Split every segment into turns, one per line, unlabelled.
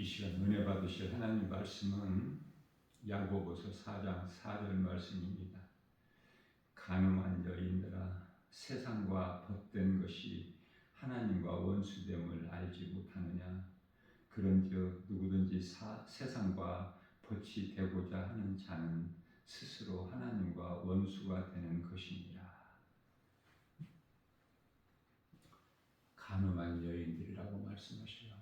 시간 은혜 받으실 하나님 말씀은 야고보서 4장 4절 말씀입니다. 간음한 여인들아, 세상과 벗된 것이 하나님과 원수됨을 알지 못하느냐? 그런즉 누구든지 세상과 벗이 되고자 하는 자는 스스로 하나님과 원수가 되는 것이니라. 간음한 여인들이라고 말씀하셔요.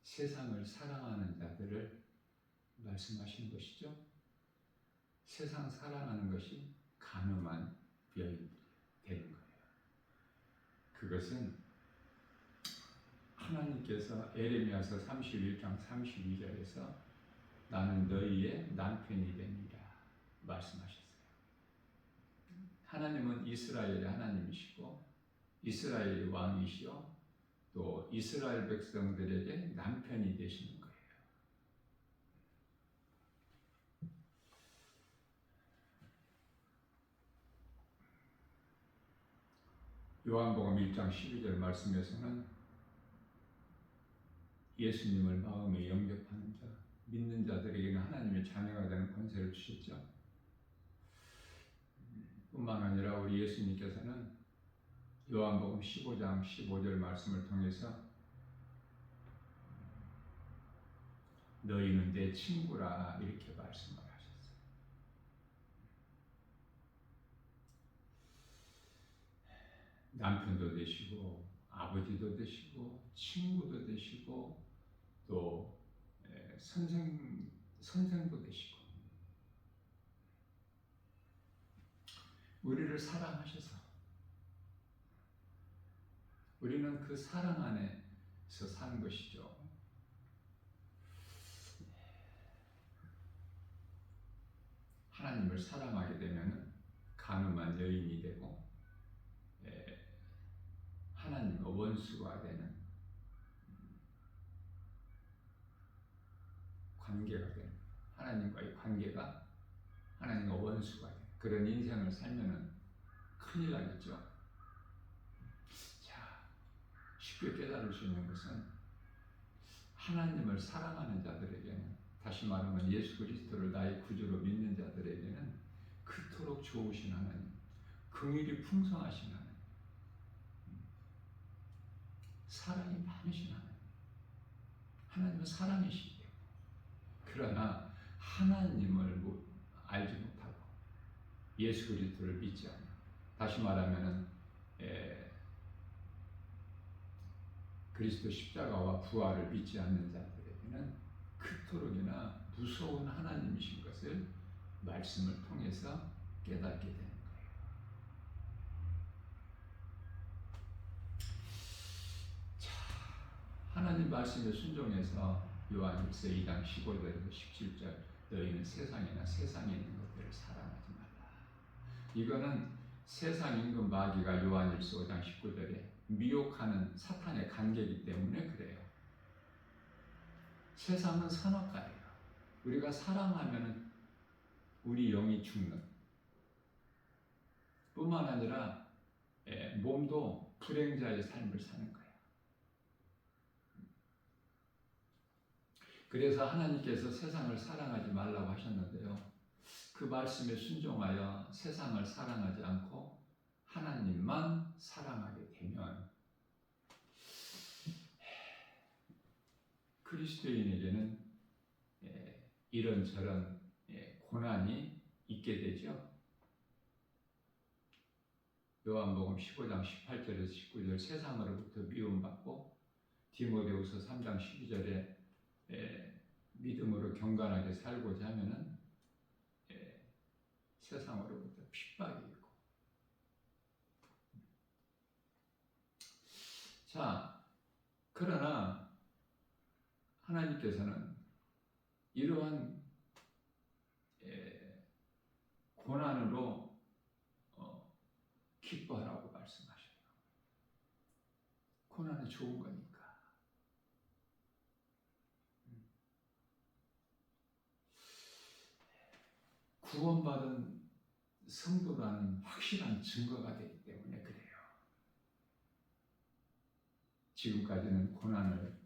세상을 사랑하는 자들을 말씀하시는 것이죠. 세상 사랑하는 것이 간음한 여인들이 되는 거예요. 그것은 하나님께서 에레미야서 31장 32절에서 나는 너희의 남편이 되니라 말씀하셨어요. 하나님은 이스라엘의 하나님이시고 이스라엘의 왕이시요 또 이스라엘 백성들에게 남편이 되시는 거예요. 요한복음 1장 12절 말씀에서는 예수님을 마음에 영접하는 자, 믿는 자들에게는 하나님의 자녀가 되는 권세를 주셨죠. 뿐만 아니라 우리 예수님께서는 요한복음 15장 15절 말씀을 통해서 너희는 내 친구라 이렇게 말씀을 하셨어요. 남편도 되시고 아버지도 되시고 친구도 되시고 또 선생도 되시고 우리를 사랑하셔서 우리는 그 사랑 안에서 사는 것이죠. 하나님을 사랑하게 되면 간음한 여인이 되고 하나님과 원수가 되는 관계가 되는 하나님과의 관계가 하나님과 원수가 되는 그런 인생을 살면은 큰일 나겠죠. 자, 쉽게 깨달을 수 있는 것은 하나님을 사랑하는 자들에게는 다시 말하면 예수 그리스도를 나의 구주로 믿는 자들에게는 그토록 좋으신 하나님, 긍휼이 풍성하신 하나님, 사랑이 많으신 하나님, 하나님은 사랑이시기 때문에 그러나 하나님을 알지 못하고 예수 그리스도를 믿지 않는 다시 말하면은 그리스도 십자가와 부활을 믿지 않는 자들에게는 그토록이나 무서운 하나님이신 것을 말씀을 통해서 깨닫게 되는 거예요. 자, 하나님 말씀에 순종해서 요한일서 2장 15절에서 17절 너희는 세상이나 세상에 있는 것들을 사랑하지 말라. 이거는 세상 임금 마귀가 요한일서 5장 19절에 미혹하는 사탄의 관계이기 때문에 그래요. 세상은 선악과예요. 우리가 사랑하면 우리 영이 죽는 뿐만 아니라 몸도 불행자의 삶을 사는 거예요. 그래서 하나님께서 세상을 사랑하지 말라고 하셨는데요. 그 말씀에 순종하여 세상을 사랑하지 않고 하나님만 사랑하게 되면 그리스도인에게는 이런저런 고난이 있게 되죠. 요한복음 15장 18절에서 19절 세상으로부터 미움받고 디모데후서 3장 12절에 믿음으로 경건하게 살고자 하면은 세상으로부터 핍박이 있고 자 그러나 하나님께서는 이러한 고난으로 기뻐하라고 말씀하셔요. 고난은 좋은 거니까. 구원받은 성도라는 확실한 증거가 되기 때문에 그래요. 지금까지는 고난을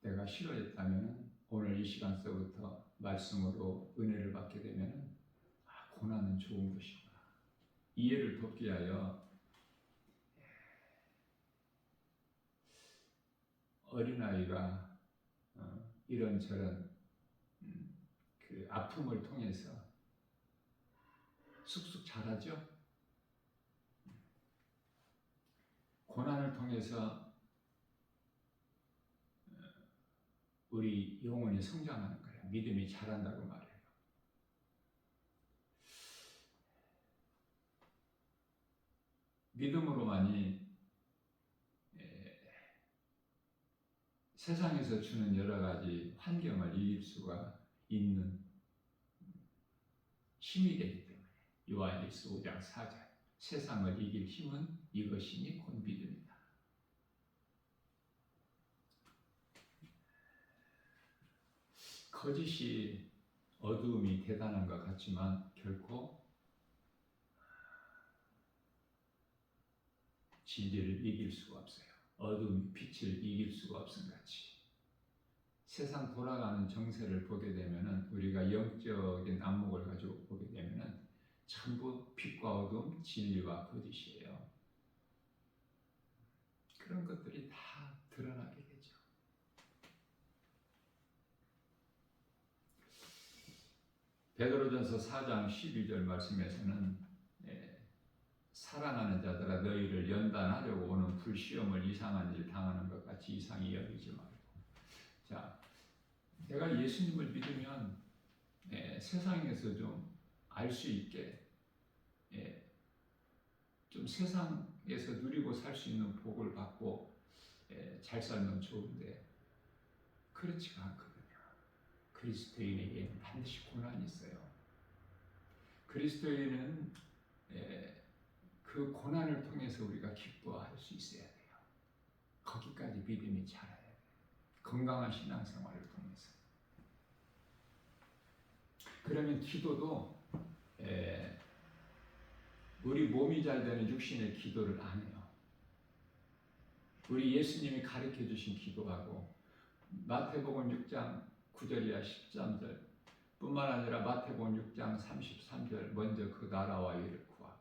내가 싫어했다면 오늘 이 시간서부터 말씀으로 은혜를 받게 되면 고난은 좋은 것이구나. 이해를 돕기 위하여 어린아이가 이런저런 그 아픔을 통해서 쑥쑥 자라죠. 고난을 통해서 우리 영혼이 성장하는 거예요. 믿음이 자란다고 말해요. 믿음으로만이 세상에서 주는 여러 가지 환경을 이길 수가 있는 힘이 되기 때문에 요한일서 5장 4절 세상을 이길 힘은 이것이니 곧 믿음이다. 거짓이 어두움이 대단한 것 같지만 결코 진리를 이길 수가 없어요. 어두움이 빛을 이길 수가 없음 같이 세상 돌아가는 정세를 보게 되면은 우리가 영적인 안목을 가지고 보게 되면은 전부 빛과 어두움, 진리와 거짓이에요. 그런 것들이 다 드러나게 되죠. 베드로전서 4장 12절 말씀에서는 사랑하는 자들아 너희를 연단하려고 오는 불시험을 이상한 일 당하는 것 같이 이상히 여기지 말고. 자, 내가 예수님을 믿으면 세상에서 좀 알 수 있게 좀 세상에서 누리고 살 수 있는 복을 받고 잘 살면 좋은데 그렇지가 않거든요. 그리스도인에게는 반드시 고난이 있어요. 그리스도인은 그 고난을 통해서 우리가 기뻐할 수 있어야 돼요. 거기까지 믿음이 자라야 돼요. 건강한 신앙생활을 통해서. 그러면 기도도 우리 몸이 잘 되는 육신의 기도를 안 해요. 우리 예수님이 가르쳐 주신 기도하고 마태복음 6장 9절이야 13절 뿐만 아니라 마태복음 6장 33절 먼저 그 나라와 의를 구하고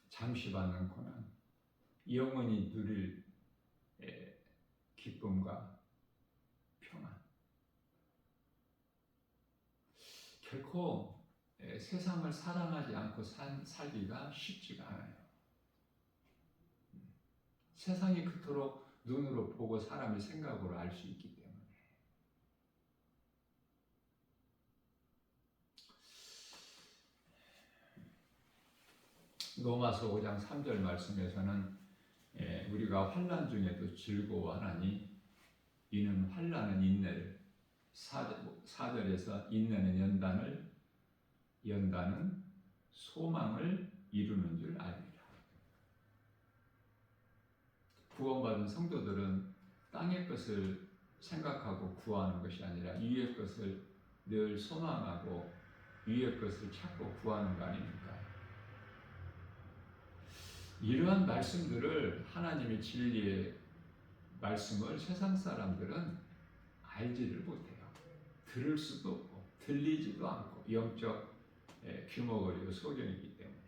잠시 받는 고난 영원히 누릴 기쁨과 평안 결코 세상을 사랑하지 않고 살기가 쉽지가 않아요. 세상이 그토록 눈으로 보고 사람의 생각으로 알 수 있기 때문에 로마서 5장 3절 말씀에서는 우리가 환난 중에도 즐거워하나니 이는 환난은 인내를 4절에서 인내는 연단은 소망을 이루는 줄 알리라. 구원받은 성도들은 땅의 것을 생각하고 구하는 것이 아니라 위의 것을 늘 소망하고 위의 것을 찾고 구하는 거 아닙니까? 이러한 말씀들을 하나님의 진리의 말씀을 세상 사람들은 알지를 못해요. 들을 수도 없고 들리지도 않고 영적 규모가 소경이기 때문에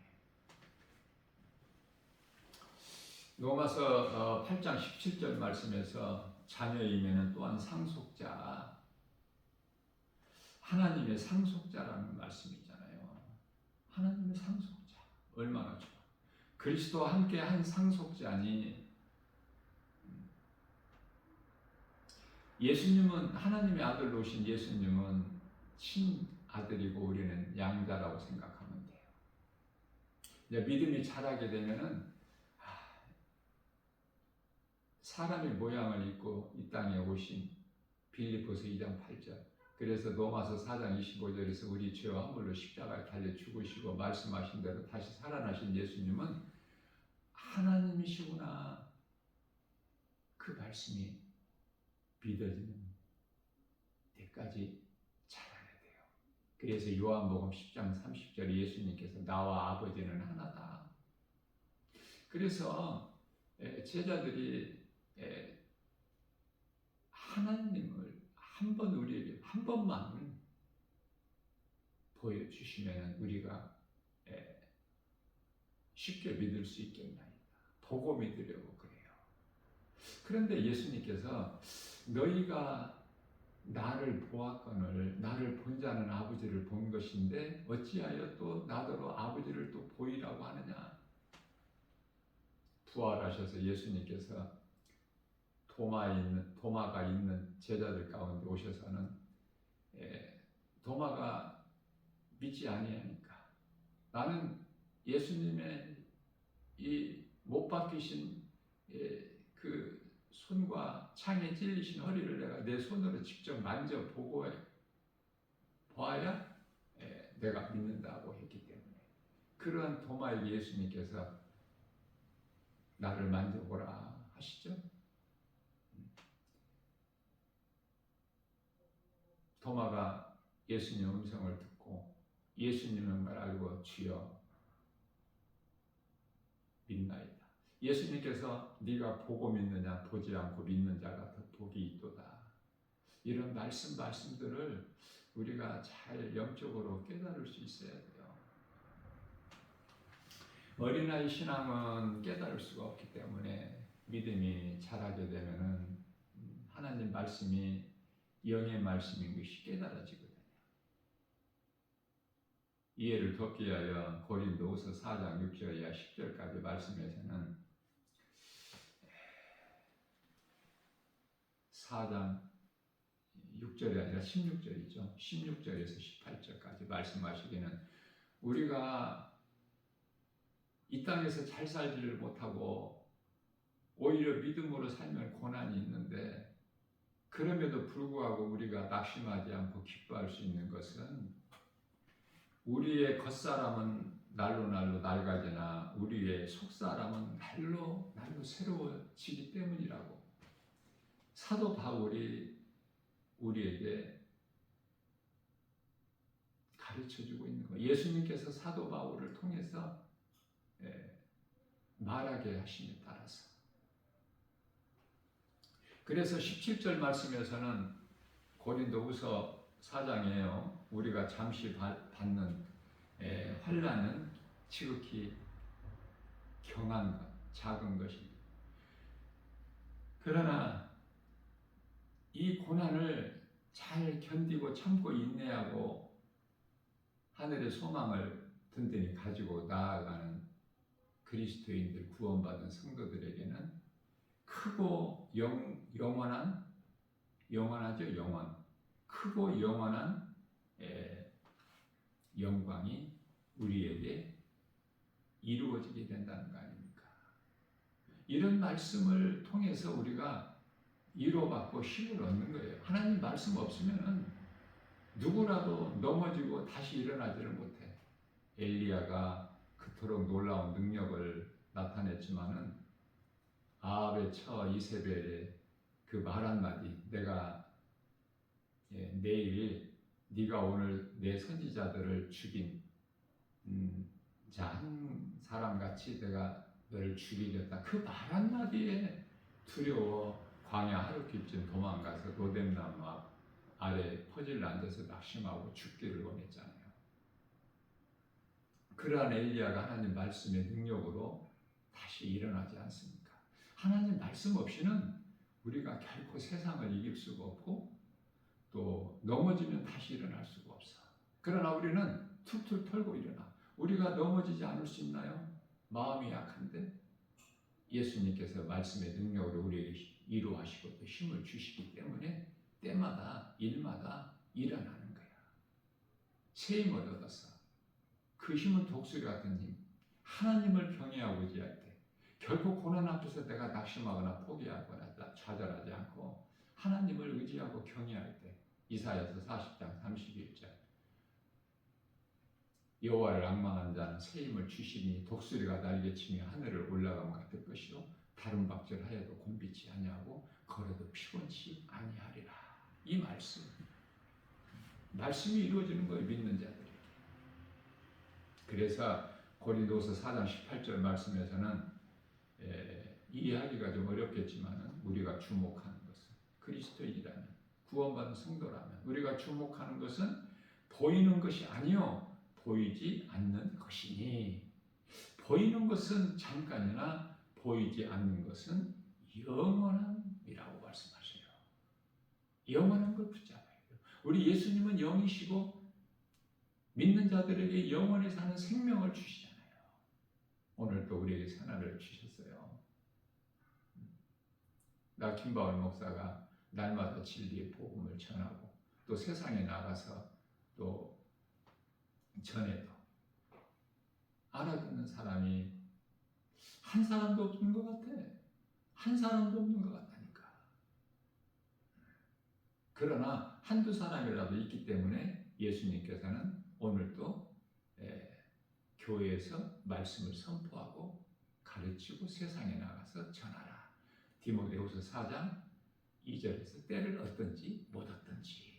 로마서 8장 17절 말씀에서 자녀이면은 또한 상속자 하나님의 상속자라는 말씀이잖아요. 하나님의 상속자 얼마나 좋아. 그리스도와 함께 한 상속자니 예수님은 하나님의 아들로 오신 예수님은 친아들이고 우리는 양자라고 생각하면 돼요. 이제 믿음이 자라게 되면은 사람의 모양을 입고 이 땅에 오신 빌립보서 2장 8절 그래서 로마서 4장 25절에서 우리 죄와 허물로 십자가에 달려 죽으시고 말씀하신 대로 다시 살아나신 예수님은 하나님이시구나 그 말씀이 믿어지는 때까지 자라야 돼요. 그래서 요한복음 10장 30절에 예수님께서 나와 아버지는 하나다. 그래서 제자들이 하나님을 한 번 우리에게 한 번만 보여주시면 우리가 쉽게 믿을 수 있겠나이다. 보고 믿으려고 그래요. 그런데 예수님께서 너희가 나를 보았거늘 나를 본 자는 아버지를 본 것인데 어찌하여 또 나더러 아버지를 또 보이라고 하느냐. 부활하셔서 예수님께서 도마가 있는 제자들 가운데 오셔서는 도마가 믿지 아니하니까 나는 예수님의 이 못 박히신 그 손과 창에 찔리신 허리를 내가 내 손으로 직접 만져보고 보아야 내가 믿는다고 했기 때문에 그러한 도마에게 예수님께서 나를 만져보라 하시죠. 도마가 예수님의 음성을 듣고 예수님의 말 알고 주여 믿나이다. 예수님께서 네가 보고 믿느냐 보지 않고 믿는 자가 더 복이 있도다. 이런 말씀들을 우리가 잘 영적으로 깨달을 수 있어야 돼요. 어린아이 신앙은 깨달을 수가 없기 때문에 믿음이 자라게 되면은 하나님 말씀이 영의 말씀인 것이 깨달아지거든요. 이해를 돕기 위하여 고린도후서 4장 6절 이하 10절까지 말씀에서는 4장 6절이 아니라 16절이죠. 16절에서 18절까지 말씀하시기는 우리가 이 땅에서 잘 살지를 못하고 오히려 믿음으로 살면 고난이 있는데 그럼에도 불구하고 우리가 낙심하지 않고 기뻐할 수 있는 것은 우리의 겉사람은 날로 낡아지나 우리의 속사람은 날로 새로워지기 때문이라고 사도 바울이 우리에게 가르쳐주고 있는 거예요. 예수님께서 사도 바울을 통해서 말하게 하심에 따라서 그래서 17절 말씀에서는 고린도후서 4장이에요. 우리가 잠시 받는 환난은 지극히 경한 것, 작은 것이. 그러나 이 고난을 잘 견디고 참고 인내하고 하늘의 소망을 든든히 가지고 나아가는 그리스도인들 구원받은 성도들에게는 크고 영원하죠. 크고 영원한 영광이 우리에게 이루어지게 된다는 거 아닙니까? 이런 말씀을 통해서 우리가 위로받고 힘을 얻는 거예요. 하나님 말씀 없으면은 누구라도 넘어지고 다시 일어나지를 못해. 엘리야가 그토록 놀라운 능력을 나타냈지만은 아합의 처 이세벨의 그 말 한마디, 내가 내일 네가 오늘 내 선지자들을 죽인 한 사람같이 내가 너를 죽이겠다. 그 말 한마디에 두려워 광야 하룻길쯤 도망가서 로뎀나무 앞 아래 퍼질러 앉아서 낙심하고 죽기를 원했잖아요. 그러한 엘리야가 하나님 말씀의 능력으로 다시 일어나지 않습니까? 하나님 말씀 없이는 우리가 결코 세상을 이길 수가 없고 또 넘어지면 다시 일어날 수가 없어. 그러나 우리는 툴툴 털고 일어나. 우리가 넘어지지 않을 수 있나요? 마음이 약한데 예수님께서 말씀의 능력으로 우리에게 위로하시고 또 힘을 주시기 때문에 때마다 일마다 일어나는 거야. 새 힘을 얻어서 그 힘은 독수리 같은 힘. 하나님을 경외하고 의지할 때 결코 고난 앞에서 내가 낙심하거나 포기하거나 좌절하지 않고 하나님을 의지하고 경외할 때 이사야서 40장 31절 여호와를 앙망한 자는 새 힘을 주시니 독수리가 날개치며 하늘을 올라가면 같을 것이요 다른 박질하여도 곤비치 아니하고 걸어도 피곤치 아니하리라. 이 말씀 말씀이 이루어지는 거예요. 믿는 자들이. 그래서 고린도서 4장 18절 말씀에서는 이해하기가 좀 어렵겠지만 우리가 주목하는 것은 그리스도인이라면 구원받은 성도라면 우리가 주목하는 것은 보이는 것이 아니요 보이지 않는 것이니 보이는 것은 잠깐이나 보이지 않는 것은 영원함이라고 말씀하셔요. 영원한 걸 붙잡아야 돼요. 우리 예수님은 영이시고 믿는 자들에게 영원히 사는 생명을 주시잖아요. 오늘 또 우리에게 새날을 주셨어요. 나 김바울 목사가 날마다 진리의 복음을 전하고 또 세상에 나가서 또 전해도 알아듣는 사람이 한 사람도 없는 것 같아. 한 사람도 없는 것 같다니까. 그러나 한두 사람이라도 있기 때문에 예수님께서는 오늘도 교회에서 말씀을 선포하고 가르치고 세상에 나가서 전하라. 디모데후서 4장 2절에서 때를 얻든지 못 얻든지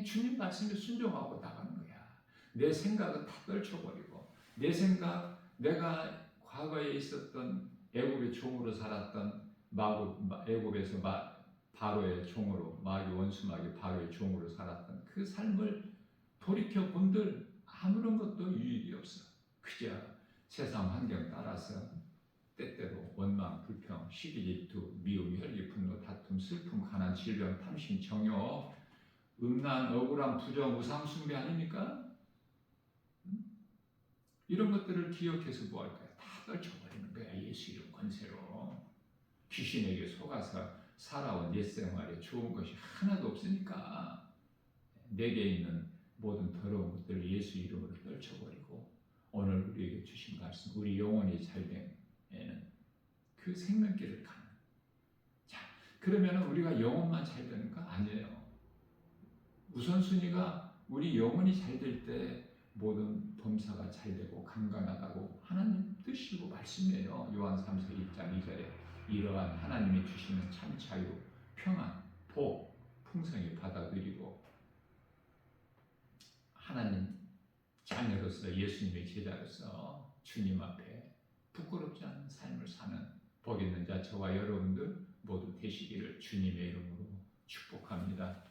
주님 말씀에 순종하고 나가는 거야. 내 생각은 다 떨쳐버리고 내 생각, 내가 과거에 있었던 애굽의 종으로 살았던 애굽에서 바로의 종으로 마귀 원수 마귀 바로의 종으로 살았던 그 삶을 돌이켜 본들 아무런 것도 유익이 없어. 그저 세상 환경 따라서 때때로 원망, 불평, 시기, 질투, 미움, 혈기, 분노, 다툼, 슬픔, 가난, 질병, 탐심, 정욕, 음란, 억울함, 부정, 우상 숭배 아닙니까? 이런 것들을 기억해서 뭐 할 거야? 다 떨쳐버리는 거야. 예수 이름 권세로. 귀신에게 속아서 살아온 옛 생활에 좋은 것이 하나도 없으니까 내게 있는 모든 더러운 것들을 예수 이름으로 떨쳐버리고 오늘 우리에게 주신 말씀, 우리 영혼이 잘되는 그 생명길을 가는. 자, 그러면 우리가 영혼만 잘 되는가? 아니에요. 우선순위가 우리 영혼이 잘 될 때 모든 범사가 잘 되고 강건하다고 하나님 뜻이고 말씀이에요. 요한 3서 1장 2절에 이러한 하나님이 주시는 참 자유, 평안, 복, 풍성히 받아들이고 하나님 자녀로서 예수님의 제자로서 주님 앞에 부끄럽지 않은 삶을 사는 복 있는 자 저와 여러분들 모두 되시기를 주님의 이름으로 축복합니다.